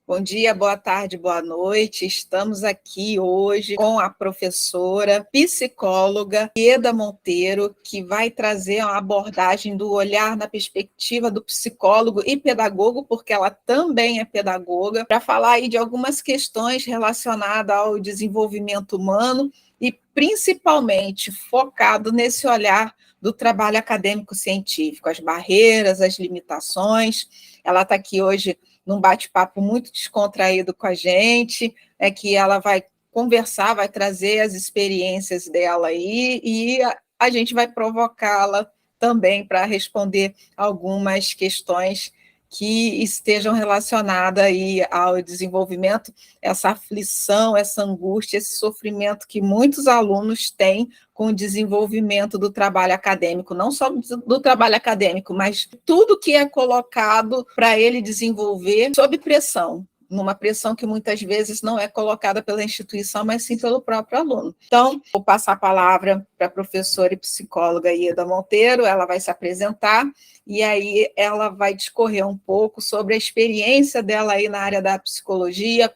Bom dia, boa tarde, boa noite. Estamos aqui hoje com a professora psicóloga Ieda Monteiro, que vai trazer uma abordagem do olhar na perspectiva do psicólogo e pedagogo, porque ela também é pedagoga, para falar aí de algumas questões relacionadas ao desenvolvimento humano e principalmente focado nesse olhar do trabalho acadêmico-científico, as barreiras, as limitações. Ela está aqui hoje num bate-papo muito descontraído com a gente, que ela vai conversar, vai trazer as experiências dela aí, e a gente vai provocá-la também para responder algumas questões que estejam relacionadas aí ao desenvolvimento, essa aflição, essa angústia, esse sofrimento que muitos alunos têm com o desenvolvimento do trabalho acadêmico, não só do trabalho acadêmico, mas tudo que é colocado para ele desenvolver sob pressão, numa pressão que muitas vezes não é colocada pela instituição, mas sim pelo próprio aluno. Então, vou passar a palavra para a professora e psicóloga Ieda Monteiro, ela vai se apresentar, e aí ela vai discorrer um pouco sobre a experiência dela aí na área da psicologia,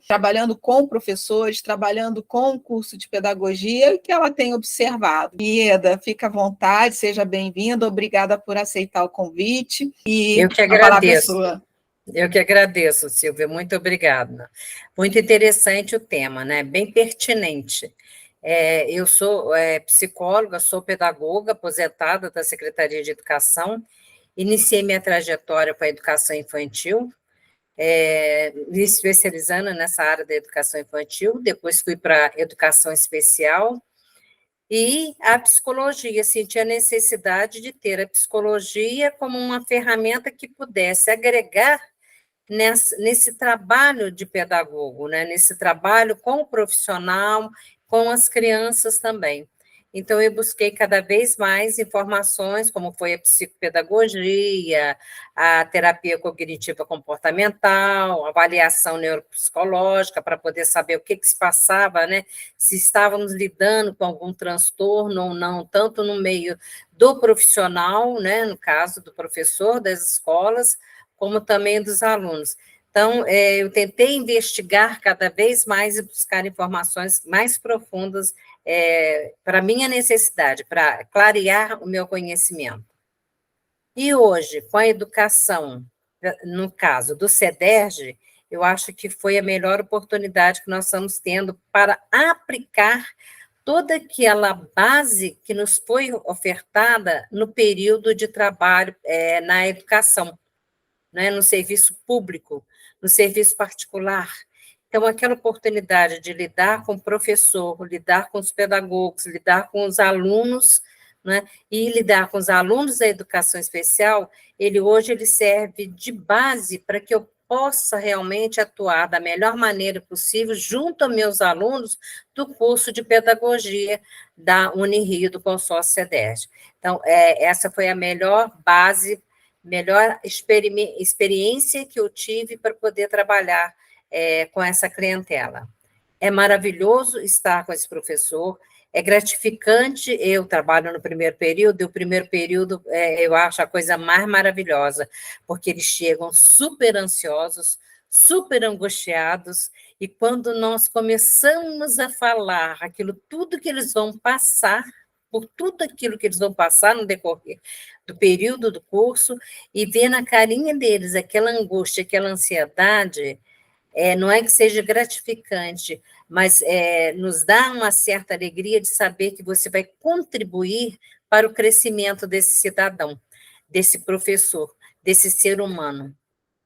trabalhando com professores, trabalhando com o curso de pedagogia, e que ela tem observado. Ieda, fica à vontade, seja bem-vinda, obrigada por aceitar o convite, e Eu que a palavra é agradeço. sua. Eu que agradeço, Silvia, muito obrigada. Muito interessante o tema, né? Bem pertinente. Eu sou psicóloga, sou pedagoga, aposentada da Secretaria de Educação, iniciei minha trajetória para a educação infantil, me especializando nessa área da educação infantil, depois fui para a educação especial, e a psicologia, senti a necessidade de ter a psicologia como uma ferramenta que pudesse agregar nesse trabalho de pedagogo, né? Nesse trabalho com o profissional, com as crianças também. Então, eu busquei cada vez mais informações, como foi a psicopedagogia, a terapia cognitiva comportamental, a avaliação neuropsicológica, para poder saber o que se passava, né? Se estávamos lidando com algum transtorno ou não, tanto no meio do profissional, né? No caso do professor das escolas, como também dos alunos. Então, eu tentei investigar cada vez mais e buscar informações mais profundas para a minha necessidade, para clarear o meu conhecimento. E hoje, com a educação, no caso do CEDERJ, eu acho que foi a melhor oportunidade que nós estamos tendo para aplicar toda aquela base que nos foi ofertada no período de trabalho na educação, né, no serviço público, no serviço particular. Então, aquela oportunidade de lidar com o professor, lidar com os pedagogos, lidar com os alunos, né, e lidar com os alunos da educação especial, hoje ele serve de base para que eu possa realmente atuar da melhor maneira possível junto aos meus alunos do curso de pedagogia da Unirio, do consórcio CEDERJ. Então, essa foi a melhor base, melhor experiência que eu tive para poder trabalhar com essa clientela. É maravilhoso estar com esse professor, é gratificante. Eu trabalho no primeiro período, e o primeiro período eu acho a coisa mais maravilhosa, porque eles chegam super ansiosos, super angustiados, e quando nós começamos a falar aquilo tudo que eles vão passar, por tudo aquilo que eles vão passar no decorrer do período do curso, e ver na carinha deles aquela angústia, aquela ansiedade, não é que seja gratificante, mas nos dá uma certa alegria de saber que você vai contribuir para o crescimento desse cidadão, desse professor, desse ser humano.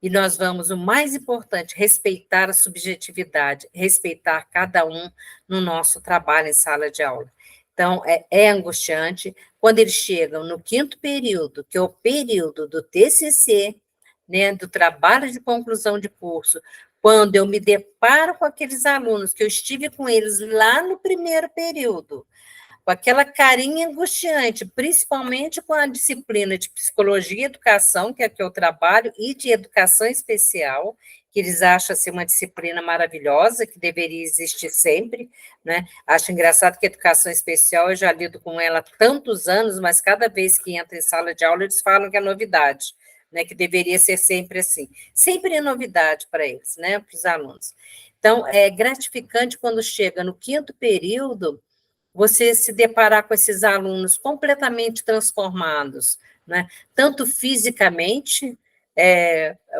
E nós vamos, o mais importante, respeitar a subjetividade, respeitar cada um no nosso trabalho em sala de aula. Então, é angustiante. Quando eles chegam no quinto período, que é o período do TCC, né, do trabalho de conclusão de curso, quando eu me deparo com aqueles alunos que eu estive com eles lá no primeiro período, com aquela carinha angustiante, principalmente com a disciplina de psicologia e educação, que é que eu trabalho, e de educação especial, que eles acham ser uma disciplina maravilhosa, que deveria existir sempre, né? Acho engraçado que a educação especial, eu já lido com ela há tantos anos, mas cada vez que entra em sala de aula, eles falam que é novidade, né, que deveria ser sempre assim. Sempre é novidade para eles, né, para os alunos. Então, é gratificante quando chega no 5º período, você se deparar com esses alunos completamente transformados, né? Tanto fisicamente,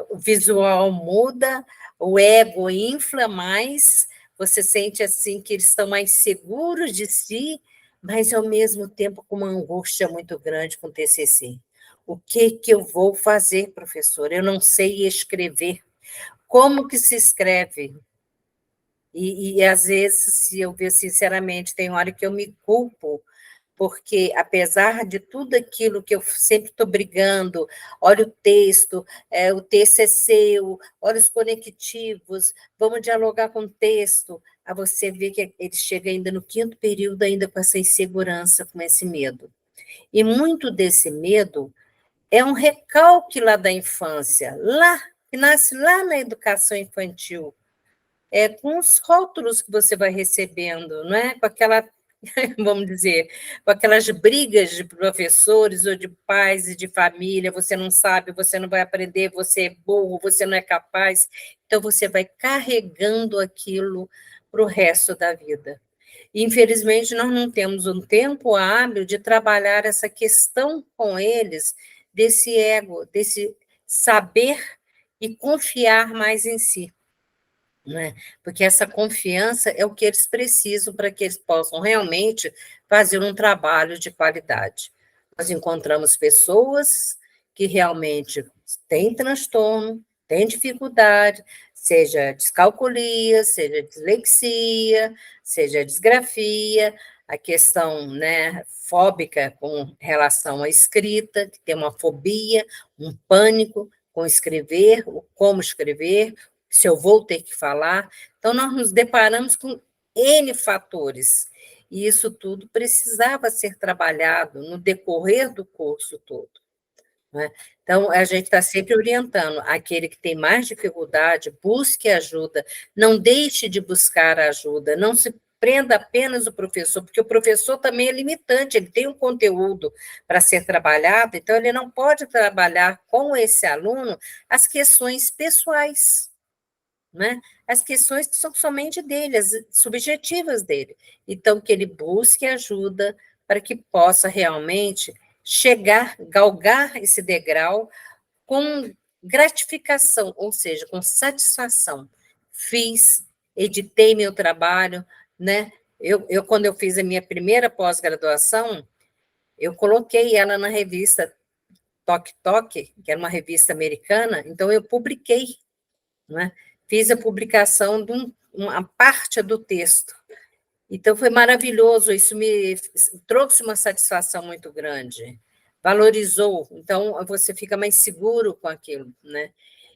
o visual muda, o ego infla mais, você sente assim que eles estão mais seguros de si, mas ao mesmo tempo com uma angústia muito grande com o TCC. O que eu vou fazer, professor? Eu não sei escrever. Como que se escreve? E às vezes, se eu ver sinceramente, tem hora que eu me culpo, porque apesar de tudo aquilo que eu sempre estou brigando, olha o texto é seu, olha os conectivos, vamos dialogar com o texto, a você ver que ele chega ainda no 5º período, ainda com essa insegurança, com esse medo. E muito desse medo é um recalque lá da infância, lá, que nasce lá na educação infantil, com os rótulos que você vai recebendo, não é? Com aquela, vamos dizer, com aquelas brigas de professores ou de pais e de família, você não sabe, você não vai aprender, você é burro, você não é capaz. Então, você vai carregando aquilo para o resto da vida. Infelizmente, nós não temos um tempo hábil de trabalhar essa questão com eles, desse ego, desse saber e confiar mais em si, né? Porque essa confiança é o que eles precisam para que eles possam realmente fazer um trabalho de qualidade. Nós encontramos pessoas que realmente têm transtorno, têm dificuldade, seja descalculia, seja dislexia, seja disgrafia, a questão, né, fóbica com relação à escrita, que tem uma fobia, um pânico com escrever, o como escrever, se eu vou ter que falar. Então, nós nos deparamos com N fatores, e isso tudo precisava ser trabalhado no decorrer do curso todo, né? Então, a gente está sempre orientando aquele que tem mais dificuldade, busque ajuda, não deixe de buscar ajuda, não se prenda apenas o professor, porque o professor também é limitante, ele tem um conteúdo para ser trabalhado, então ele não pode trabalhar com esse aluno as questões pessoais, né? As questões que são somente dele, as subjetivas dele. Então, que ele busque ajuda para que possa realmente chegar, galgar esse degrau com gratificação, ou seja, com satisfação. Fiz, editei meu trabalho, né? Quando eu fiz a minha primeira pós-graduação, eu coloquei ela na revista Tok Tok, que era uma revista americana, então eu publiquei, né? Fiz a publicação de uma parte do texto. Então, foi maravilhoso, isso me trouxe uma satisfação muito grande, valorizou, então você fica mais seguro com aquilo, né?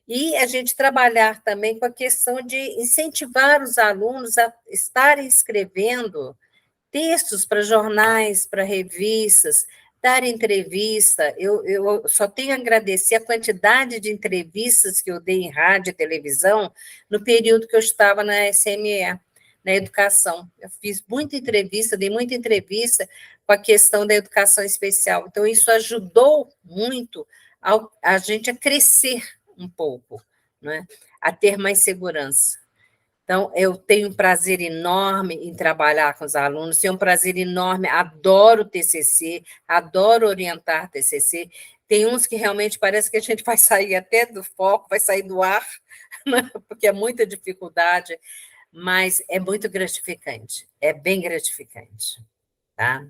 E a gente trabalhar também com a questão de incentivar os alunos a estarem escrevendo textos para jornais, para revistas, dar entrevista. Eu só tenho a agradecer a quantidade de entrevistas que eu dei em rádio e televisão no período que eu estava na SME, na educação. Eu fiz muita entrevista, dei muita entrevista com a questão da educação especial. Então, isso ajudou muito a gente a crescer um pouco, né? A ter mais segurança. Então, eu tenho um prazer enorme em trabalhar com os alunos, tenho um prazer enorme, adoro TCC, adoro orientar TCC. Tem uns que realmente parece que a gente vai sair até do foco, vai sair do ar, né? Porque é muita dificuldade, mas é muito gratificante, é bem gratificante, tá?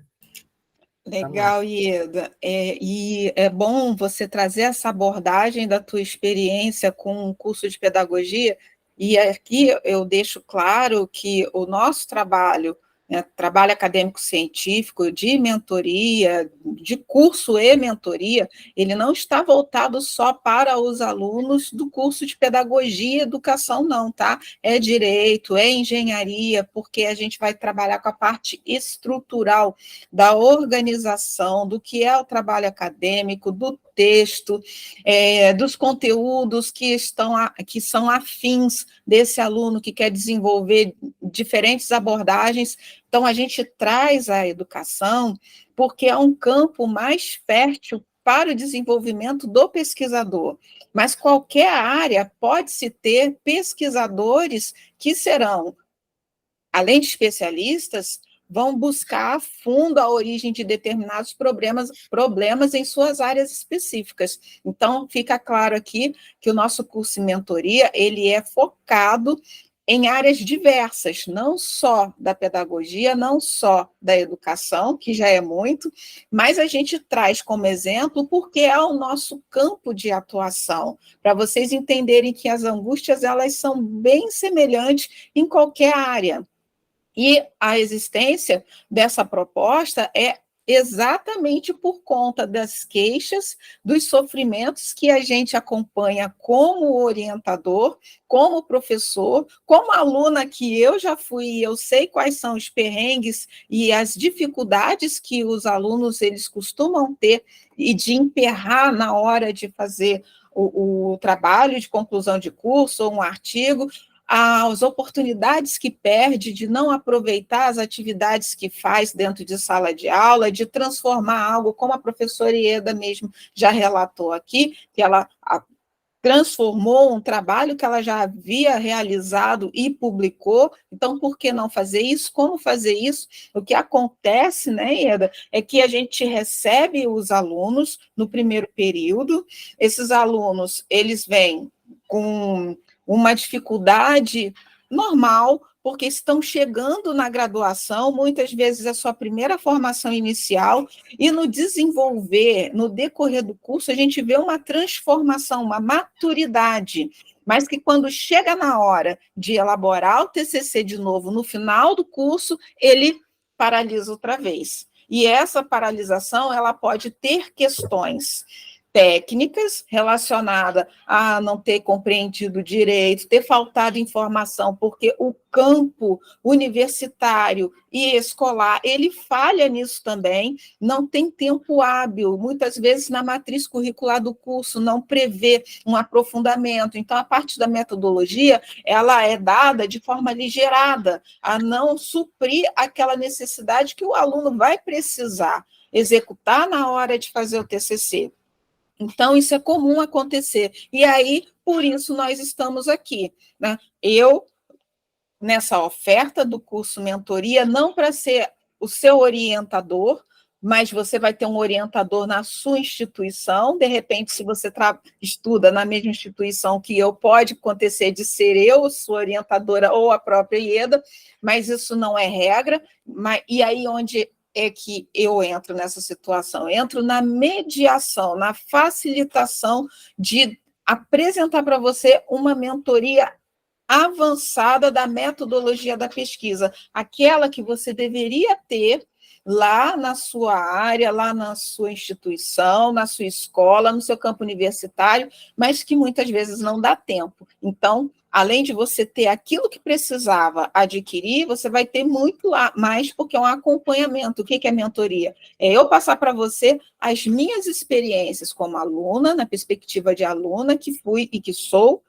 Legal, Ieda. E é bom você trazer essa abordagem da tua experiência com o curso de pedagogia, e aqui eu deixo claro que o nosso trabalho, né, trabalho acadêmico-científico, de mentoria, de curso e mentoria, ele não está voltado só para os alunos do curso de pedagogia e educação, não, tá? É direito, é engenharia, porque a gente vai trabalhar com a parte estrutural da organização, do que é o trabalho acadêmico, do texto, dos conteúdos que são afins desse aluno que quer desenvolver diferentes abordagens. Então, a gente traz a educação porque é um campo mais fértil para o desenvolvimento do pesquisador. Mas qualquer área pode-se ter pesquisadores que serão, além de especialistas, vão buscar a fundo a origem de determinados problemas em suas áreas específicas. Então, fica claro aqui que o nosso curso de mentoria, ele é focado em áreas diversas, não só da pedagogia, não só da educação, que já é muito, mas a gente traz como exemplo porque é o nosso campo de atuação, para vocês entenderem que as angústias, elas são bem semelhantes em qualquer área. E a existência dessa proposta é exatamente por conta das queixas, dos sofrimentos que a gente acompanha como orientador, como professor, como aluna que eu já fui, eu sei quais são os perrengues e as dificuldades que os alunos eles costumam ter e de emperrar na hora de fazer o trabalho de conclusão de curso ou um artigo, as oportunidades que perde de não aproveitar as atividades que faz dentro de sala de aula, de transformar algo, como a professora Ieda mesmo já relatou aqui, que ela transformou um trabalho que ela já havia realizado e publicou, então por que não fazer isso? Como fazer isso? O que acontece, né, Ieda, é que a gente recebe os alunos no primeiro período, esses alunos, eles vêm com uma dificuldade normal, porque estão chegando na graduação, muitas vezes é a sua primeira formação inicial, e no desenvolver, no decorrer do curso, a gente vê uma transformação, uma maturidade, mas que quando chega na hora de elaborar o TCC de novo, no final do curso, ele paralisa outra vez. E essa paralisação, ela pode ter questões técnicas relacionadas a não ter compreendido direito, ter faltado informação, porque o campo universitário e escolar, ele falha nisso também, não tem tempo hábil, muitas vezes na matriz curricular do curso não prevê um aprofundamento, então a parte da metodologia, ela é dada de forma aligerada, a não suprir aquela necessidade que o aluno vai precisar executar na hora de fazer o TCC. Então, isso é comum acontecer. E aí, por isso, nós estamos aqui. Né? Eu, nessa oferta do curso Mentoria, não para ser o seu orientador, mas você vai ter um orientador na sua instituição. De repente, se você estuda na mesma instituição que eu, pode acontecer de ser eu, sua orientadora, ou a própria Ieda, mas isso não é regra. E aí, onde é que eu entro nessa situação? Entro na mediação, na facilitação de apresentar para você uma mentoria avançada da metodologia da pesquisa, aquela que você deveria ter lá na sua área, lá na sua instituição, na sua escola, no seu campo universitário, mas que muitas vezes não dá tempo. Então, além de você ter aquilo que precisava adquirir, você vai ter muito mais, porque é um acompanhamento. O que é mentoria? É eu passar para você as minhas experiências como aluna, na perspectiva de aluna que fui e que sou,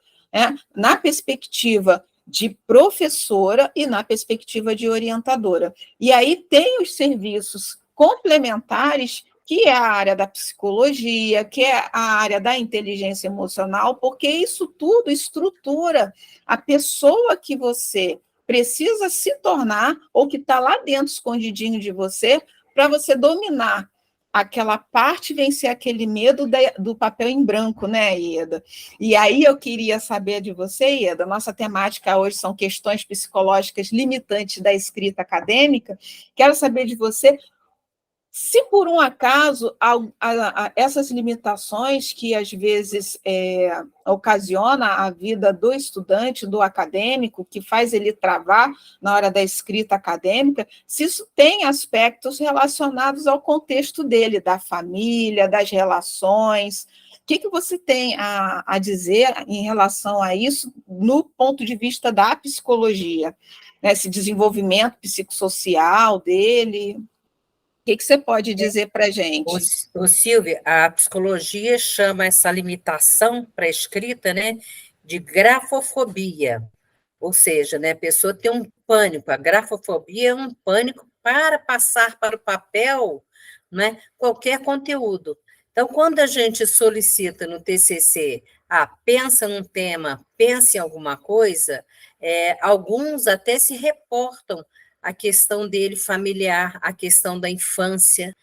na perspectiva de professora e na perspectiva de orientadora. E aí tem os serviços complementares, que é a área da psicologia, que é a área da inteligência emocional, porque isso tudo estrutura a pessoa que você precisa se tornar, ou que está lá dentro, escondidinho de você, para você dominar aquela parte, vencer aquele medo do papel em branco, né, Ieda? E aí eu queria saber de você, Ieda, nossa temática hoje são questões psicológicas limitantes da escrita acadêmica, quero saber de você se por um acaso essas limitações que às vezes ocasiona a vida do estudante, do acadêmico, que faz ele travar na hora da escrita acadêmica, se isso tem aspectos relacionados ao contexto dele, da família, das relações. O que você tem a dizer em relação a isso no ponto de vista da psicologia? Né, esse desenvolvimento psicossocial dele? O que você pode dizer para a gente? Silvia, a psicologia chama essa limitação para a escrita, né, de grafofobia, ou seja, né, a pessoa tem um pânico, a grafofobia é um pânico para passar para o papel, né, qualquer conteúdo. Então, quando a gente solicita no TCC, pensa num tema, pensa em alguma coisa, alguns até se reportam à questão dele familiar, à questão da infância.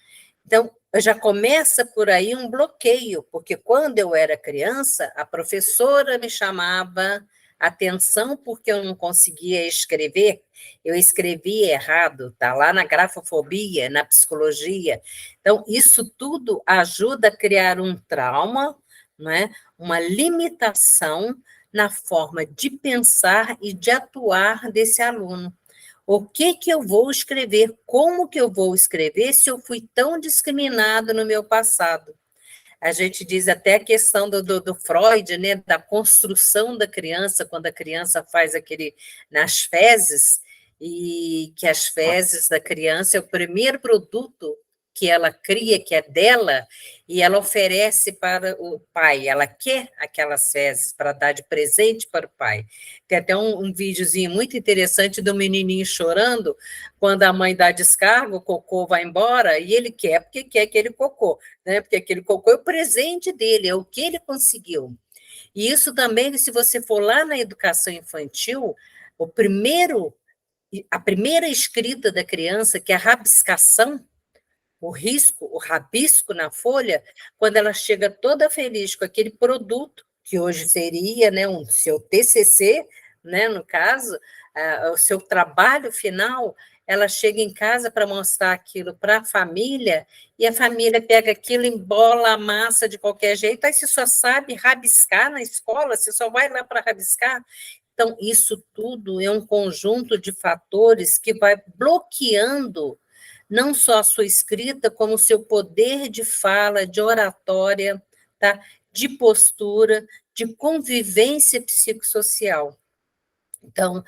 Então, já começa por aí um bloqueio, porque quando eu era criança, a professora me chamava atenção porque eu não conseguia escrever, eu escrevia errado, está lá na grafofobia, na psicologia. Então, isso tudo ajuda a criar um trauma, não é? Uma limitação na forma de pensar e de atuar desse aluno. O que eu vou escrever? Como que eu vou escrever se eu fui tão discriminado no meu passado? A gente diz até a questão do Freud, né, da construção da criança, quando a criança faz aquele nas fezes, e que as fezes da criança é o primeiro produto que ela cria, que é dela, e ela oferece para o pai, ela quer aquelas fezes para dar de presente para o pai. Tem até um videozinho muito interessante do menininho chorando, quando a mãe dá descarga, o cocô vai embora, e ele quer, porque quer aquele cocô, né? Porque aquele cocô é o presente dele, é o que ele conseguiu. E isso também, se você for lá na educação infantil, a primeira escrita da criança, que é a rabiscação, o risco, o rabisco na folha, quando ela chega toda feliz com aquele produto, que hoje seria, né, um seu TCC, né, no caso, o seu trabalho final, ela chega em casa para mostrar aquilo para a família, e a família pega aquilo, embola a massa de qualquer jeito, aí você só sabe rabiscar na escola, você só vai lá para rabiscar. Então, isso tudo é um conjunto de fatores que vai bloqueando não só a sua escrita, como o seu poder de fala, de oratória, tá? De postura, de convivência psicossocial. Então,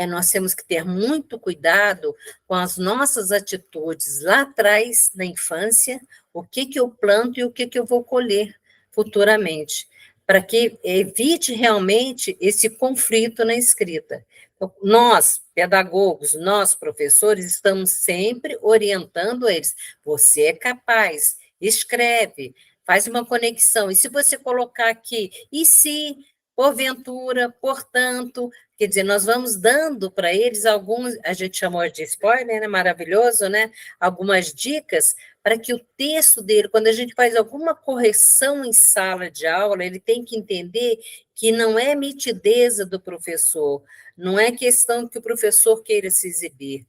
nós temos que ter muito cuidado com as nossas atitudes lá atrás, na infância, o que eu planto e o que eu vou colher futuramente, para que evite realmente esse conflito na escrita. Então, nós, pedagogos, nós, professores, estamos sempre orientando eles. Você é capaz, escreve, faz uma conexão. E se você colocar aqui, e se, porventura, portanto, quer dizer, nós vamos dando para eles alguns, a gente chamou de spoiler, né? Maravilhoso, né? Algumas dicas para que o texto dele, quando a gente faz alguma correção em sala de aula, ele tem que entender que não é mitideza do professor, não é questão que o professor queira se exibir.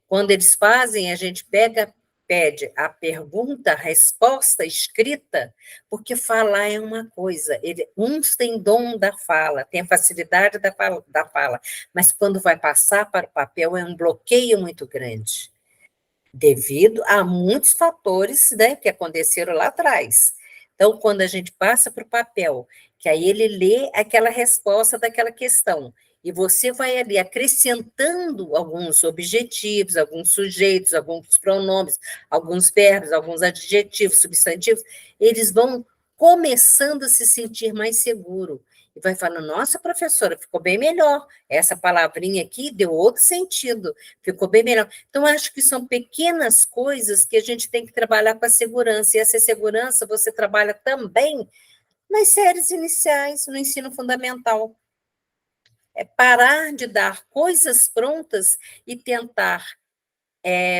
Quando eles fazem, a gente pede a pergunta, a resposta escrita, porque falar é uma coisa, uns têm dom da fala, têm a facilidade da fala, mas quando vai passar para o papel é um bloqueio muito grande, devido a muitos fatores, né, que aconteceram lá atrás. Então, quando a gente passa para o papel, que aí ele lê aquela resposta daquela questão, e você vai ali acrescentando alguns objetivos, alguns sujeitos, alguns pronomes, alguns verbos, alguns adjetivos, substantivos, eles vão começando a se sentir mais seguro. E vai falando, nossa, professora, ficou bem melhor. Essa palavrinha aqui deu outro sentido, ficou bem melhor. Então, acho que são pequenas coisas que a gente tem que trabalhar com a segurança. E essa segurança você trabalha também nas séries iniciais, no ensino fundamental. É parar de dar coisas prontas e tentar,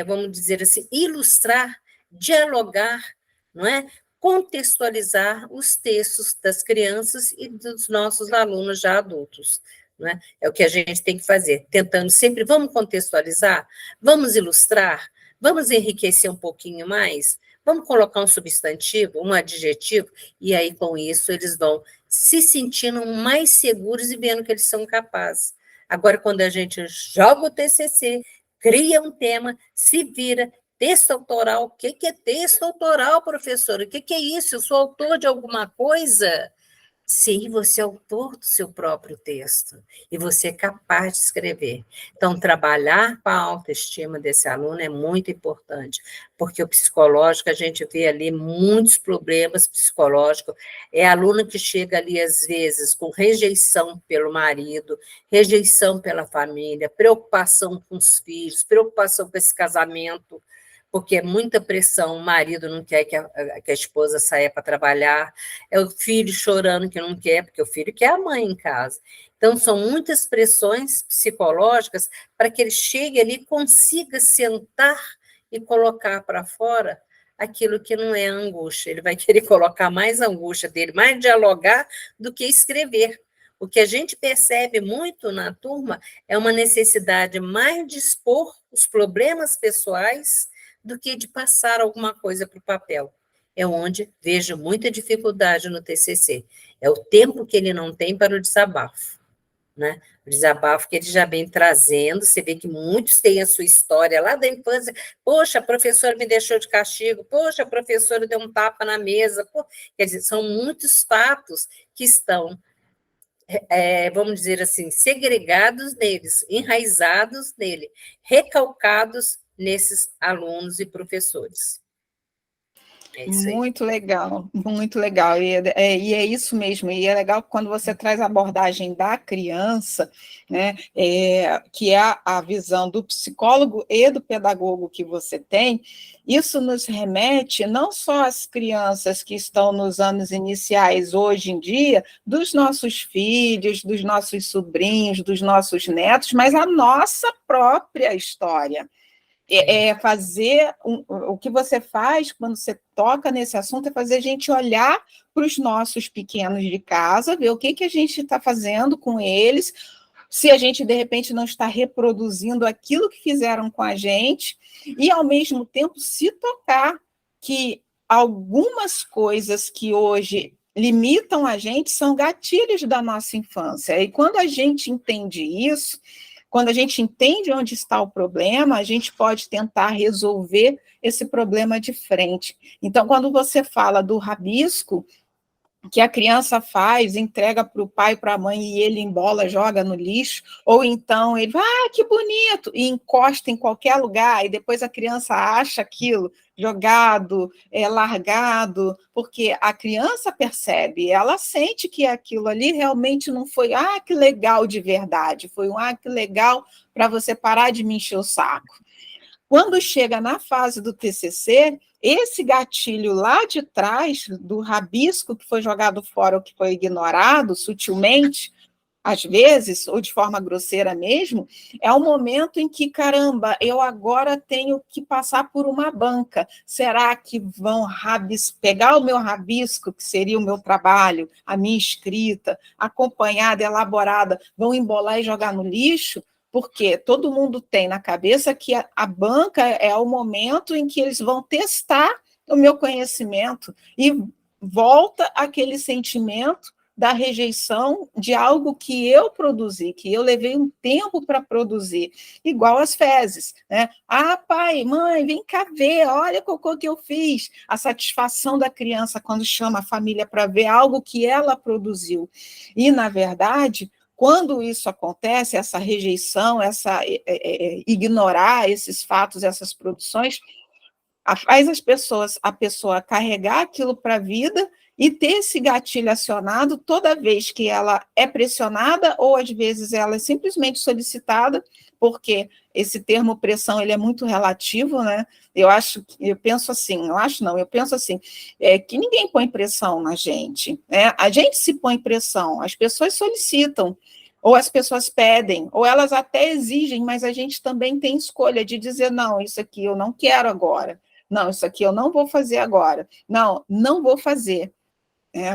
vamos dizer assim, ilustrar, dialogar, não é? Contextualizar os textos das crianças e dos nossos alunos já adultos. Não é? É o que a gente tem que fazer, tentando sempre, vamos contextualizar, vamos ilustrar, vamos enriquecer um pouquinho mais, vamos colocar um substantivo, um adjetivo, e aí com isso eles vão se sentindo mais seguros e vendo que eles são capazes. Agora, quando a gente joga o TCC, cria um tema, se vira, texto autoral, o que é texto autoral, professora? O que é isso? Eu sou autor de alguma coisa? Sim, você é autor do seu próprio texto e você é capaz de escrever. Então, trabalhar com a autoestima desse aluno é muito importante, porque o psicológico, a gente vê ali muitos problemas psicológicos. É aluno que chega ali, às vezes, com rejeição pelo marido, rejeição pela família, preocupação com os filhos, preocupação com esse casamento, porque é muita pressão, o marido não quer que a esposa saia para trabalhar, é o filho chorando que não quer, porque o filho quer a mãe em casa. Então, são muitas pressões psicológicas para que ele chegue ali e consiga sentar e colocar para fora aquilo que não é angústia. Ele vai querer colocar mais angústia dele, mais dialogar do que escrever. O que a gente percebe muito na turma é uma necessidade mais de expor os problemas pessoais do que de passar alguma coisa para o papel. É onde vejo muita dificuldade no TCC. É o tempo que ele não tem para o desabafo. Né? O desabafo que ele já vem trazendo, você vê que muitos têm a sua história lá da infância, poxa, a professora me deixou de castigo, poxa, a professora deu um tapa na mesa, quer dizer, são muitos fatos que estão, vamos dizer assim, segregados neles, enraizados nele, recalcados nesses alunos e professores. É isso aí. Muito legal, muito legal. E é isso mesmo. E é legal quando você traz a abordagem da criança, né, que é a visão do psicólogo e do pedagogo que você tem. Isso nos remete não só às crianças que estão nos anos iniciais hoje em dia, dos nossos filhos, dos nossos sobrinhos, dos nossos netos, mas à nossa própria história. Fazer o que você faz quando você toca nesse assunto é fazer a gente olhar para os nossos pequenos de casa, ver o que a gente está fazendo com eles, se a gente, de repente, não está reproduzindo aquilo que fizeram com a gente, e, ao mesmo tempo, se tocar que algumas coisas que hoje limitam a gente são gatilhos da nossa infância. E quando a gente entende isso, quando a gente entende onde está o problema, a gente pode tentar resolver esse problema de frente. Então, quando você fala do rabisco, que a criança faz, entrega para o pai, para a mãe, e ele embola, joga no lixo, ou então ele vai, que bonito, e encosta em qualquer lugar, e depois a criança acha aquilo jogado, largado, porque a criança percebe, ela sente que aquilo ali realmente não foi, que legal de verdade, foi que legal para você parar de me encher o saco. Quando chega na fase do TCC, esse gatilho lá de trás, do rabisco que foi jogado fora ou que foi ignorado sutilmente, às vezes, ou de forma grosseira mesmo, é o momento em que, caramba, eu agora tenho que passar por uma banca. Será que vão pegar o meu rabisco, que seria o meu trabalho, a minha escrita, acompanhada, elaborada, vão embolar e jogar no lixo? Porque todo mundo tem na cabeça que a banca é o momento em que eles vão testar o meu conhecimento e volta aquele sentimento da rejeição de algo que eu produzi, que eu levei um tempo para produzir, igual as fezes, né? Pai, mãe, vem cá ver, olha o cocô que eu fiz. A satisfação da criança quando chama a família para ver algo que ela produziu. E, na verdade, quando isso acontece, essa rejeição, ignorar esses fatos, essas produções, faz a pessoa carregar aquilo para a vida e ter esse gatilho acionado toda vez que ela é pressionada ou, às vezes, ela é simplesmente solicitada, porque esse termo pressão ele é muito relativo, né? Eu penso assim, que ninguém põe pressão na gente, né? A gente se põe pressão, as pessoas solicitam, ou as pessoas pedem, ou elas até exigem, mas a gente também tem escolha de dizer, não, isso aqui eu não quero agora, não, isso aqui eu não vou fazer agora, não vou fazer.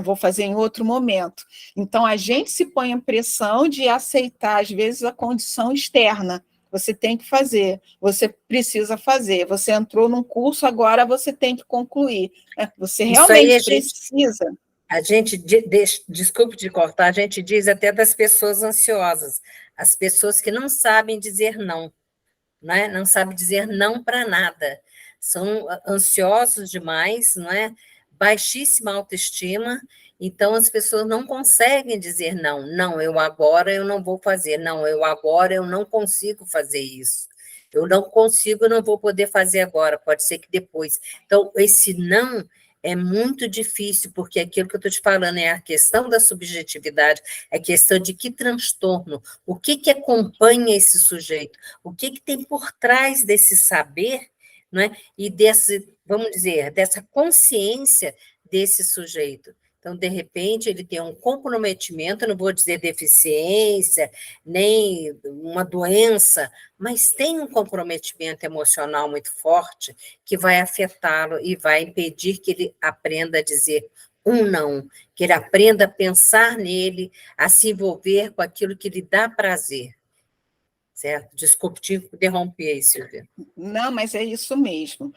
Vou fazer em outro momento. Então, a gente se põe em pressão de aceitar, às vezes, a condição externa. Você tem que fazer, você precisa fazer. Você entrou num curso, agora você tem que concluir. Você realmente precisa. A gente, desculpe de cortar, a gente diz até das pessoas ansiosas, as pessoas que não sabem dizer não, né? Não sabem dizer não para nada. São ansiosos demais, não é? Baixíssima autoestima, então as pessoas não conseguem dizer não. Não, eu não vou fazer. Não, eu não consigo fazer isso. Eu não consigo, eu não vou poder fazer agora, pode ser que depois. Então, esse não é muito difícil, porque aquilo que eu estou te falando é a questão da subjetividade, é a questão de que transtorno, o que acompanha esse sujeito, o que tem por trás desse saber não é? E desse, vamos dizer, dessa consciência desse sujeito. Então, de repente, ele tem um comprometimento, não vou dizer deficiência, nem uma doença, mas tem um comprometimento emocional muito forte que vai afetá-lo e vai impedir que ele aprenda a dizer um não, que ele aprenda a pensar nele, a se envolver com aquilo que lhe dá prazer. Certo? Desculpe te interromper aí, Silvia. Não, mas é isso mesmo.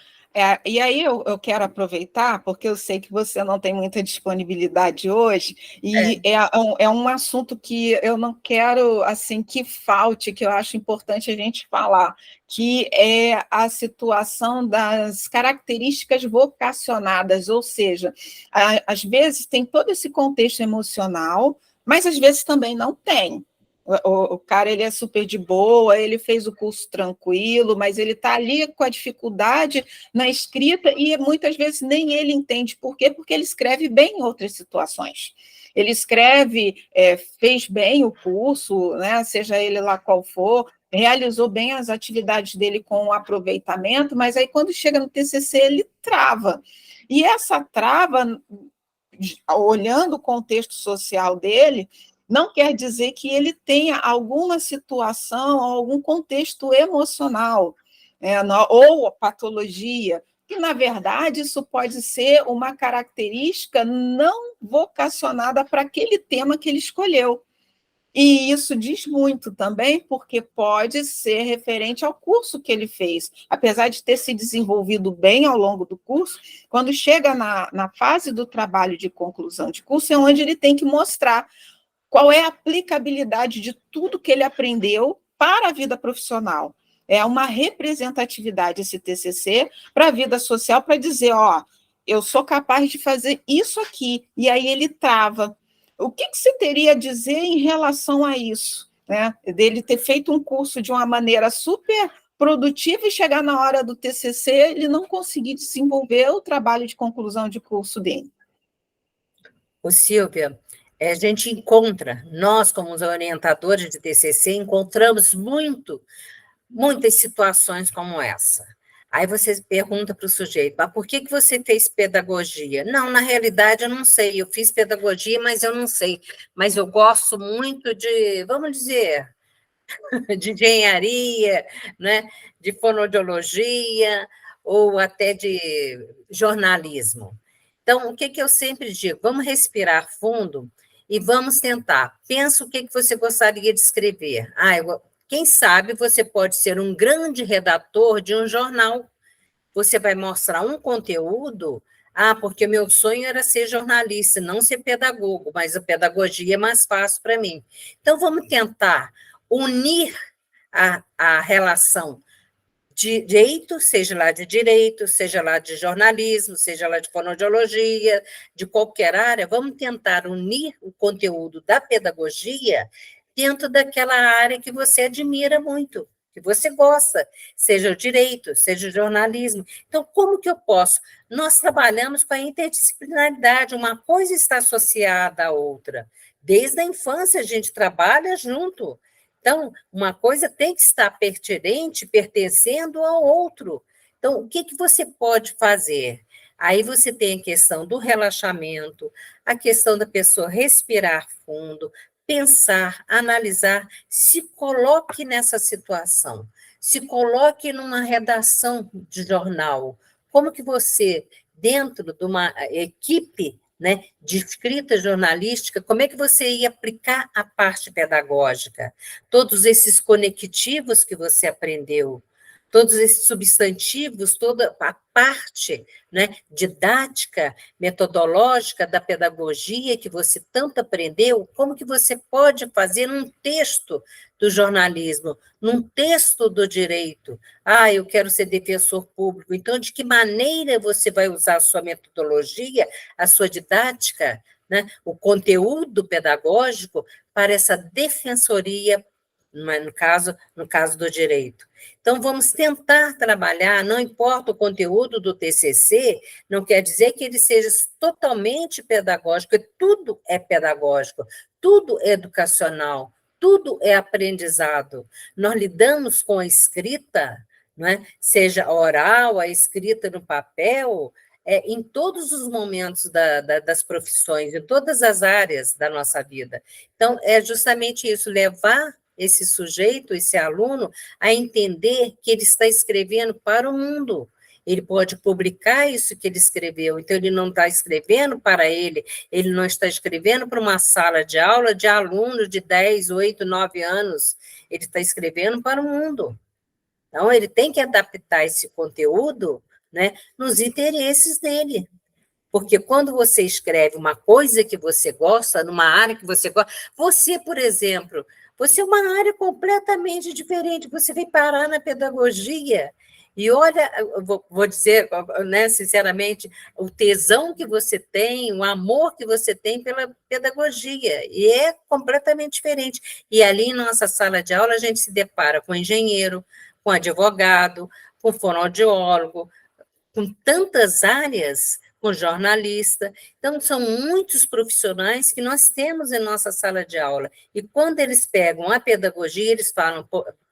E aí eu quero aproveitar, porque eu sei que você não tem muita disponibilidade hoje, e é um assunto que eu não quero assim que falte, que eu acho importante a gente falar, que é a situação das características vocacionadas, ou seja, às vezes tem todo esse contexto emocional, mas às vezes também não tem. O cara ele é super de boa, ele fez o curso tranquilo, mas ele está ali com a dificuldade na escrita e muitas vezes nem ele entende por quê, porque ele escreve bem em outras situações. Ele escreve, fez bem o curso, né, seja ele lá qual for, realizou bem as atividades dele com aproveitamento, mas aí quando chega no TCC ele trava. E essa trava, olhando o contexto social dele, não quer dizer que ele tenha alguma situação, algum contexto emocional, ou patologia, que, na verdade, isso pode ser uma característica não vocacionada para aquele tema que ele escolheu. E isso diz muito também, porque pode ser referente ao curso que ele fez. Apesar de ter se desenvolvido bem ao longo do curso, quando chega na fase do trabalho de conclusão de curso, é onde ele tem que mostrar qual é a aplicabilidade de tudo que ele aprendeu para a vida profissional. É uma representatividade esse TCC para a vida social, para dizer, ó, eu sou capaz de fazer isso aqui, e aí ele trava. O que você teria a dizer em relação a isso? Né? Dele ter feito um curso de uma maneira super produtiva e chegar na hora do TCC, ele não conseguir desenvolver o trabalho de conclusão de curso dele. Ô, Silvia, a gente encontra, nós como os orientadores de TCC, encontramos muitas situações como essa. Aí você pergunta para o sujeito, mas por que você fez pedagogia? Não, na realidade eu não sei, eu fiz pedagogia, mas eu não sei. Mas eu gosto muito de, vamos dizer, de engenharia, né, de fonoaudiologia, ou até de jornalismo. Então, o que eu sempre digo? Vamos respirar fundo e vamos tentar. Pensa o que você gostaria de escrever. Quem sabe você pode ser um grande redator de um jornal. Você vai mostrar um conteúdo. Porque o meu sonho era ser jornalista, não ser pedagogo, mas a pedagogia é mais fácil para mim. Então, vamos tentar unir a relação de direito, seja lá de direito, seja lá de jornalismo, seja lá de fonoaudiologia, de qualquer área, vamos tentar unir o conteúdo da pedagogia dentro daquela área que você admira muito, que você gosta, seja o direito, seja o jornalismo. Então, como que eu posso? Nós trabalhamos com a interdisciplinaridade, uma coisa está associada à outra. Desde a infância a gente trabalha junto. Então, uma coisa tem que estar pertinente, pertencendo ao outro. Então, o que você pode fazer? Aí você tem a questão do relaxamento, a questão da pessoa respirar fundo, pensar, analisar, se coloque nessa situação, se coloque numa redação de jornal. Como que você, dentro de uma equipe, né, de escrita jornalística, como é que você ia aplicar a parte pedagógica? Todos esses conectivos que você aprendeu, todos esses substantivos, toda a parte, né, didática, metodológica da pedagogia que você tanto aprendeu, como que você pode fazer num texto do jornalismo, num texto do direito? Eu quero ser defensor público, então de que maneira você vai usar a sua metodologia, a sua didática, né, o conteúdo pedagógico para essa defensoria, no caso do direito. Então, vamos tentar trabalhar, não importa o conteúdo do TCC, não quer dizer que ele seja totalmente pedagógico, tudo é pedagógico, tudo é educacional, tudo é aprendizado. Nós lidamos com a escrita, não é? Seja oral, a escrita no papel, em todos os momentos das profissões, em todas as áreas da nossa vida. Então, é justamente isso, levar esse sujeito, esse aluno, a entender que ele está escrevendo para o mundo. Ele pode publicar isso que ele escreveu, então ele não está escrevendo para ele não está escrevendo para uma sala de aula de alunos de 10, 8, 9 anos, ele está escrevendo para o mundo. Então, ele tem que adaptar esse conteúdo, né, nos interesses dele. Porque quando você escreve uma coisa que você gosta, numa área que você gosta, você, por exemplo, você é uma área completamente diferente, você vem parar na pedagogia, e olha, eu vou dizer, né, sinceramente, o tesão que você tem, o amor que você tem pela pedagogia, e é completamente diferente. E ali em nossa sala de aula, a gente se depara com engenheiro, com advogado, com fonoaudiólogo, com tantas áreas, com jornalista. Então, são muitos profissionais que nós temos em nossa sala de aula. E quando eles pegam a pedagogia, eles falam,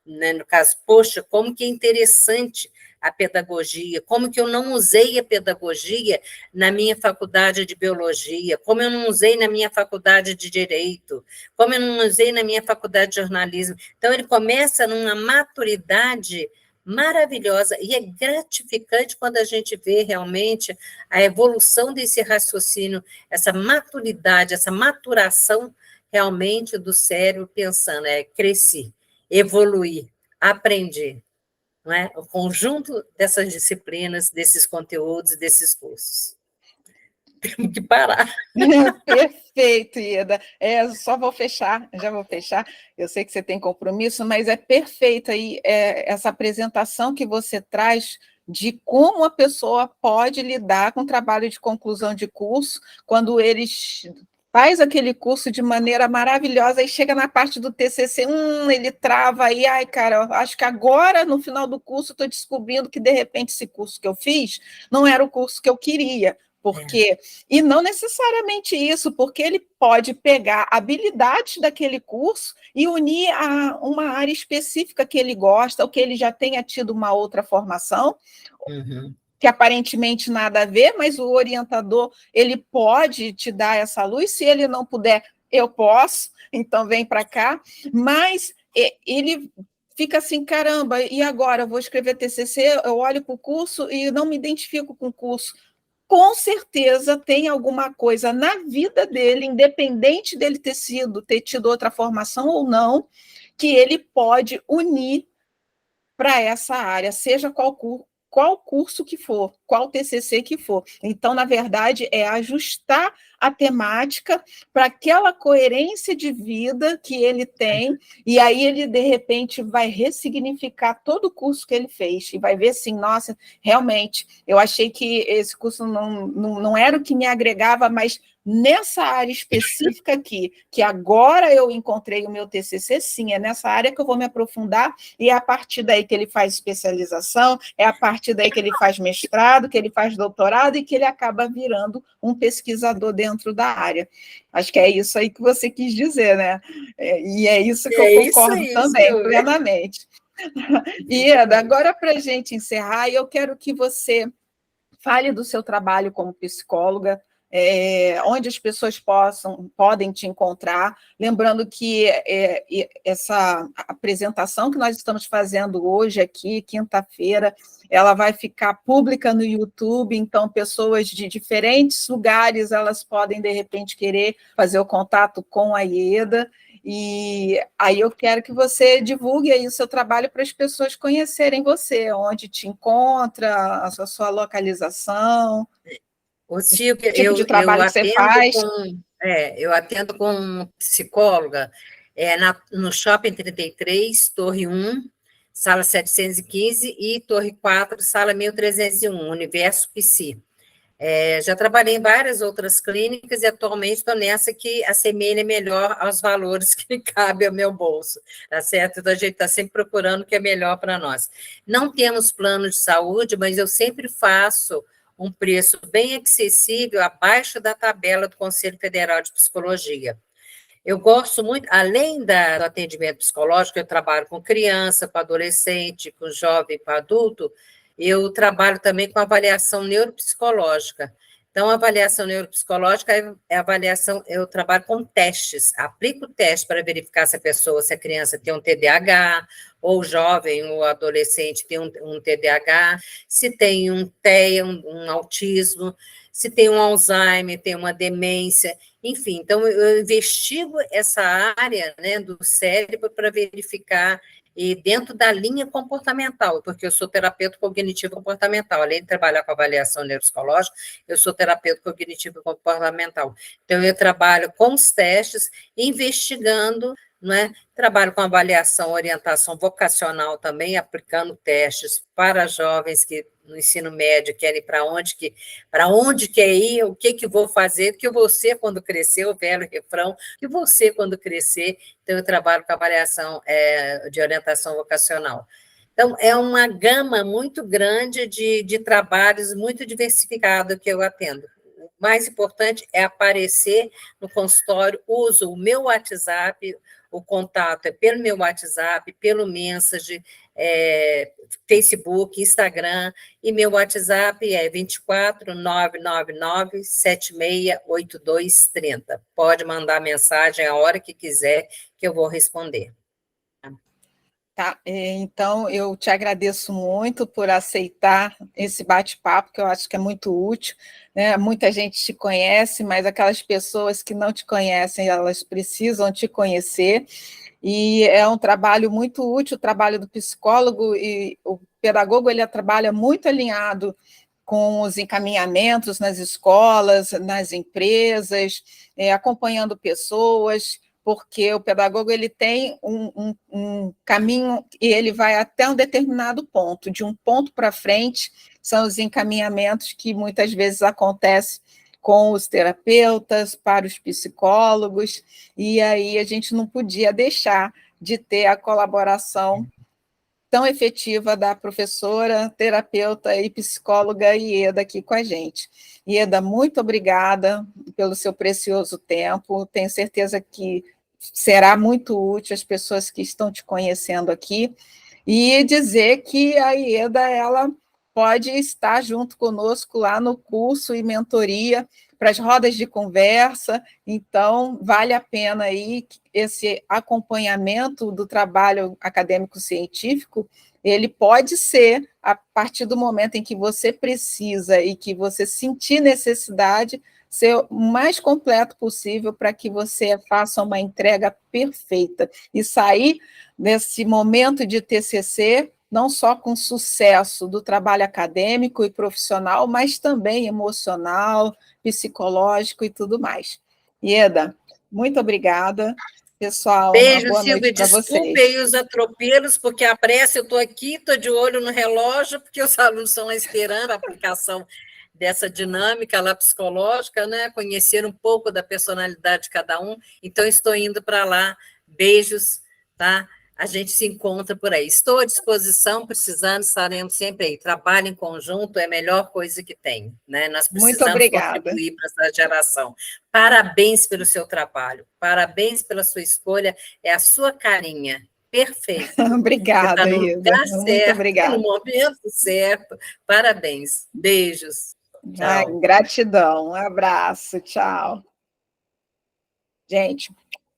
né, no caso, poxa, como que é interessante a pedagogia, como que eu não usei a pedagogia na minha faculdade de biologia, como eu não usei na minha faculdade de direito, como eu não usei na minha faculdade de jornalismo. Então, ele começa numa maturidade maravilhosa, e é gratificante quando a gente vê realmente a evolução desse raciocínio, essa maturidade, essa maturação realmente do cérebro pensando, cresci, evoluir, aprender, não é? O conjunto dessas disciplinas, desses conteúdos, desses cursos. Temos que parar. Perfeito, Ieda. Só vou fechar, já vou fechar. Eu sei que você tem compromisso, mas é perfeita aí essa apresentação que você traz de como a pessoa pode lidar com o trabalho de conclusão de curso, quando eles faz aquele curso de maneira maravilhosa e chega na parte do TCC, ele trava aí, ai, cara, acho que agora, no final do curso, estou descobrindo que, de repente, esse curso que eu fiz não era o curso que eu queria, porque, e não necessariamente isso, porque ele pode pegar habilidades daquele curso e unir a uma área específica que ele gosta, ou que ele já tenha tido uma outra formação, que aparentemente nada a ver, mas o orientador, ele pode te dar essa luz, se ele não puder, eu posso, então vem para cá, mas ele fica assim, caramba, e agora? Eu vou escrever TCC, eu olho para o curso e não me identifico com o curso. Com certeza tem alguma coisa na vida dele, independente dele ter tido outra formação ou não, que ele pode unir para essa área, seja qual curso que for, qual TCC que for. Então, na verdade, é ajustar a temática para aquela coerência de vida que ele tem, e aí ele, de repente, vai ressignificar todo o curso que ele fez, e vai ver assim, nossa, realmente, eu achei que esse curso não era o que me agregava, mas nessa área específica aqui, que agora eu encontrei o meu TCC, sim, é nessa área que eu vou me aprofundar, e é a partir daí que ele faz especialização, é a partir daí que ele faz mestrado, que ele faz doutorado, e que ele acaba virando um pesquisador dentro da área. Acho que é isso aí que você quis dizer, né? E é isso que eu concordo também, plenamente. Ieda, agora para a gente encerrar, eu quero que você fale do seu trabalho como psicóloga, onde as pessoas podem te encontrar, lembrando que essa apresentação que nós estamos fazendo hoje aqui, quinta-feira, ela vai ficar pública no YouTube, então pessoas de diferentes lugares, elas podem, de repente, querer fazer o contato com a Ieda, e aí eu quero que você divulgue aí o seu trabalho para as pessoas conhecerem você, onde te encontra, a sua localização, o Silvia, tipo de trabalho que você faz. Eu atendo com psicóloga no Shopping 33, Torre 1, sala 715, e Torre 4, sala 1301, Universo Psi. Já trabalhei em várias outras clínicas e atualmente estou nessa que assemelha melhor aos valores que cabem ao meu bolso, tá certo? Então, a gente está sempre procurando o que é melhor para nós. Não temos plano de saúde, mas eu sempre faço um preço bem acessível, abaixo da tabela do Conselho Federal de Psicologia. Eu gosto muito, além do atendimento psicológico, eu trabalho com criança, com adolescente, com jovem, com adulto, eu trabalho também com avaliação neuropsicológica. Então, a avaliação neuropsicológica é avaliação, eu trabalho com testes, aplico o teste para verificar se a pessoa, se a criança tem um TDAH, ou o jovem, ou adolescente tem um TDAH, se tem um TEA, um autismo, se tem um Alzheimer, tem uma demência, enfim. Então, eu investigo essa área, né, do cérebro para verificar e dentro da linha comportamental, porque eu sou terapeuta cognitivo comportamental, além de trabalhar com avaliação neuropsicológica, eu sou terapeuta cognitivo comportamental. Então, eu trabalho com os testes, investigando, não é? Trabalho com avaliação, orientação vocacional também, aplicando testes para jovens que no ensino médio querem para onde quer ir, o que vou fazer, o que você quando crescer, o velho refrão, o que você quando crescer. Então, eu trabalho com avaliação de orientação vocacional. Então, é uma gama muito grande de trabalhos, muito diversificado que eu atendo. O mais importante é aparecer no consultório, uso o meu WhatsApp, o contato é pelo meu WhatsApp, pelo Message, Facebook, Instagram, e meu WhatsApp é 24 999 768230. Pode mandar mensagem a hora que quiser, que eu vou responder. Tá, então eu te agradeço muito por aceitar esse bate-papo, que eu acho que é muito útil, né? Muita gente te conhece, mas aquelas pessoas que não te conhecem, elas precisam te conhecer, e é um trabalho muito útil, o trabalho do psicólogo, e o pedagogo ele trabalha muito alinhado com os encaminhamentos nas escolas, nas empresas, acompanhando pessoas, porque o pedagogo ele tem um caminho e ele vai até um determinado ponto. De um ponto para frente, são os encaminhamentos que muitas vezes acontecem com os terapeutas, para os psicólogos, e aí a gente não podia deixar de ter a colaboração tão efetiva da professora, terapeuta e psicóloga Ieda aqui com a gente. Ieda, muito obrigada pelo seu precioso tempo, tenho certeza que será muito útil às pessoas que estão te conhecendo aqui, e dizer que a Ieda, ela pode estar junto conosco lá no curso e mentoria para as rodas de conversa, então vale a pena aí esse acompanhamento do trabalho acadêmico-científico, ele pode ser, a partir do momento em que você precisa e que você sentir necessidade, ser o mais completo possível para que você faça uma entrega perfeita e sair desse momento de TCC não só com sucesso do trabalho acadêmico e profissional, mas também emocional, psicológico e tudo mais. Ieda, muito obrigada. Pessoal, uma Beijo, boa noite Silvia. para Desculpe vocês. aí os atropelos, porque a pressa, eu estou aqui, estou de olho no relógio, porque os alunos estão lá esperando a aplicação dessa dinâmica lá psicológica, né? Conhecer um pouco da personalidade de cada um. Então, estou indo para lá. Beijos, tá? A gente se encontra por aí. Estou à disposição, precisando, estaremos sempre aí. Trabalho em conjunto é a melhor coisa que tem, né? Nós Muito precisamos obrigada. contribuir para essa geração. Parabéns pelo seu trabalho, parabéns pela sua escolha, é a sua carinha, perfeito. Você está Obrigada, no Ieda. lugar Muito certo, no obrigada. momento certo. Parabéns. Beijos. Ai, Tchau. gratidão. Um abraço. Tchau. Gente,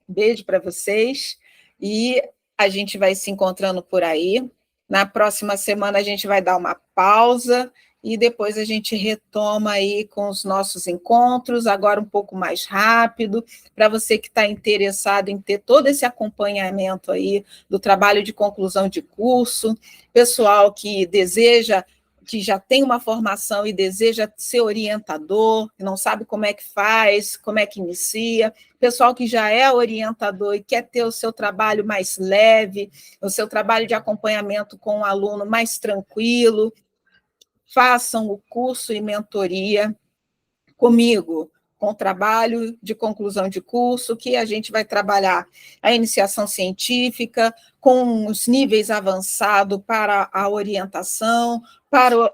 beijo para vocês e a gente vai se encontrando por aí. Na próxima semana a gente vai dar uma pausa e depois a gente retoma aí com os nossos encontros, agora um pouco mais rápido, para você que está interessado em ter todo esse acompanhamento aí do trabalho de conclusão de curso, pessoal que deseja, que já tem uma formação e deseja ser orientador, não sabe como é que faz, como é que inicia, pessoal que já é orientador e quer ter o seu trabalho mais leve, o seu trabalho de acompanhamento com o aluno mais tranquilo, façam o curso e mentoria comigo, com o trabalho de conclusão de curso, que a gente vai trabalhar a iniciação científica, com os níveis avançados para a orientação, para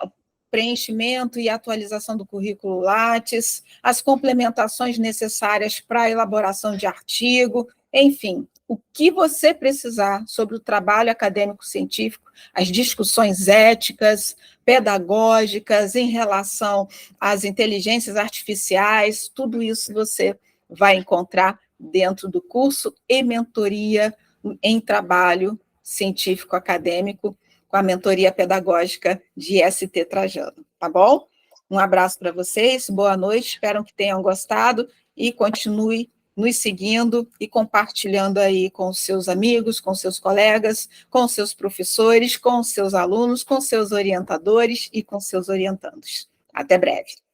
preenchimento e atualização do currículo Lattes, as complementações necessárias para a elaboração de artigo, enfim, o que você precisar sobre o trabalho acadêmico-científico, as discussões éticas, pedagógicas em relação às inteligências artificiais, tudo isso você vai encontrar dentro do curso e mentoria em trabalho científico-acadêmico, com a mentoria pedagógica de ST Trajano, tá bom? Um abraço para vocês, boa noite, espero que tenham gostado e continue nos seguindo e compartilhando aí com os seus amigos, com seus colegas, com seus professores, com seus alunos, com seus orientadores e com seus orientandos. Até breve.